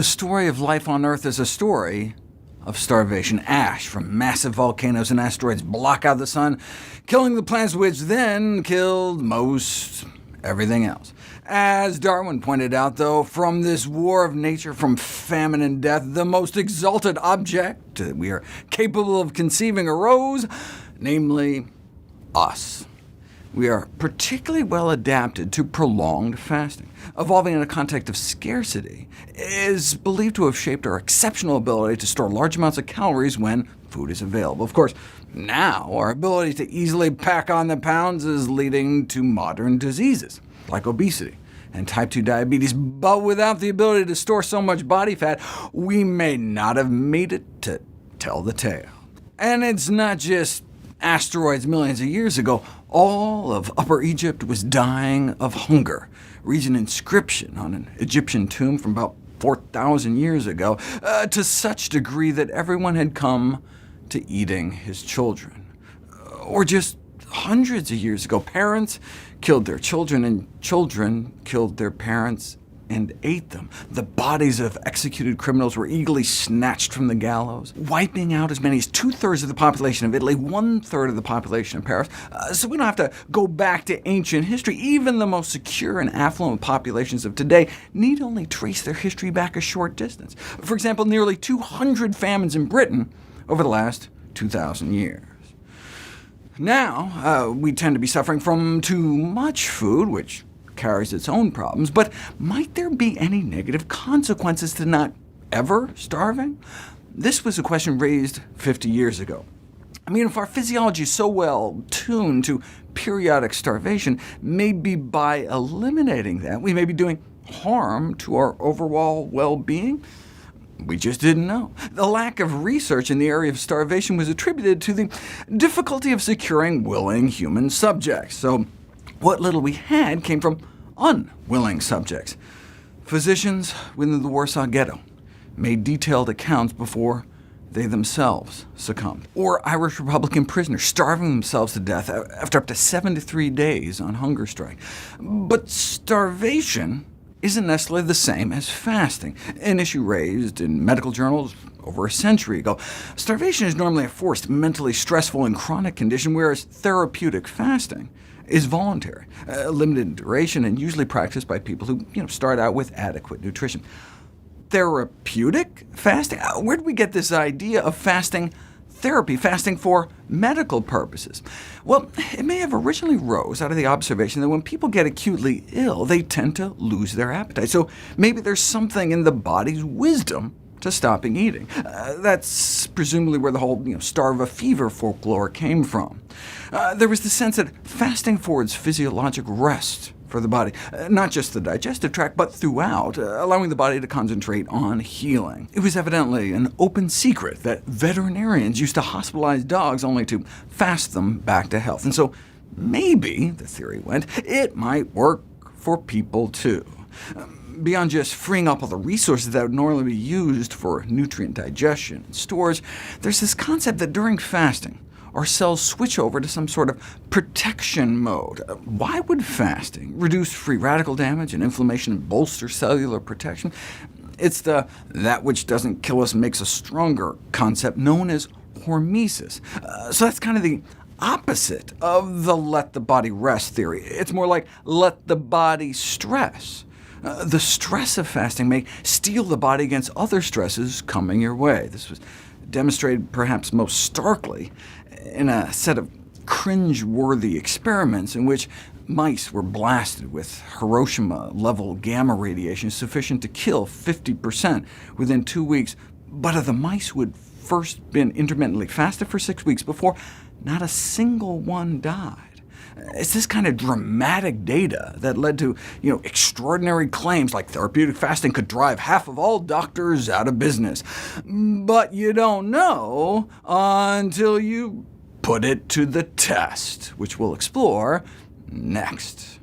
The story of life on Earth is a story of starvation. Ash from massive volcanoes and asteroids block out the sun, killing the plants which then killed most everything else. As Darwin pointed out, though, from this war of nature, from famine and death, the most exalted object that we are capable of conceiving arose, namely us. We are particularly well adapted to prolonged fasting. Evolving in a context of scarcity is believed to have shaped our exceptional ability to store large amounts of calories when food is available. Of course, now our ability to easily pack on the pounds is leading to modern diseases, like obesity and type 2 diabetes, but without the ability to store so much body fat, we may not have made it to tell the tale. And it's not just asteroids millions of years ago. All of Upper Egypt was dying of hunger. Reads an inscription on an Egyptian tomb from about 4,000 years ago, to such degree that everyone had come to eating his children. Or just hundreds of years ago, parents killed their children, and children killed their parents and ate them. The bodies of executed criminals were eagerly snatched from the gallows, wiping out as many as 2/3 of the population of Italy, 1/3 of the population of Paris. So we don't have to go back to ancient history. Even the most secure and affluent populations of today need only trace their history back a short distance. For example, nearly 200 famines in Britain over the last 2,000 years. Now, we tend to be suffering from too much food, which carries its own problems, but might there be any negative consequences to not ever starving? This was a question raised 50 years ago. I mean, if our physiology is so well tuned to periodic starvation, maybe by eliminating that, we may be doing harm to our overall well-being? We just didn't know. The lack of research in the area of starvation was attributed to the difficulty of securing willing human subjects. So what little we had came from unwilling subjects. Physicians within the Warsaw Ghetto made detailed accounts before they themselves succumbed. Or Irish Republican prisoners starving themselves to death after up to 73 days on hunger strike. But starvation isn't necessarily the same as fasting, an issue raised in medical journals over a century ago. Starvation is normally a forced, mentally stressful, and chronic condition, whereas therapeutic fasting is voluntary, limited in duration, and usually practiced by people who start out with adequate nutrition. Therapeutic fasting? Where did we get this idea of fasting therapy, fasting for medical purposes? Well, it may have originally rose out of the observation that when people get acutely ill, they tend to lose their appetite. So maybe there's something in the body's wisdom to stopping eating. That's presumably where the whole starve a fever folklore came from. There was the sense that fasting affords physiologic rest for the body, not just the digestive tract, but throughout, allowing the body to concentrate on healing. It was evidently an open secret that veterinarians used to hospitalize dogs only to fast them back to health. And so maybe, the theory went, it might work for people too. Beyond just freeing up all the resources that would normally be used for nutrient digestion and stores, there's this concept that during fasting, our cells switch over to some sort of protection mode. Why would fasting reduce free radical damage and inflammation and bolster cellular protection? It's the "that which doesn't kill us makes us stronger" concept known as hormesis. So that's kind of the opposite of the let the body rest theory. It's more like let the body stress. The stress of fasting may steel the body against other stresses coming your way. This was demonstrated perhaps most starkly in a set of cringe-worthy experiments in which mice were blasted with Hiroshima-level gamma radiation sufficient to kill 50% within 2 weeks, but of the mice who had first been intermittently fasted for 6 weeks before, not a single one died. It's this kind of dramatic data that led to extraordinary claims like therapeutic fasting could drive half of all doctors out of business. But you don't know until you put it to the test, which we'll explore next.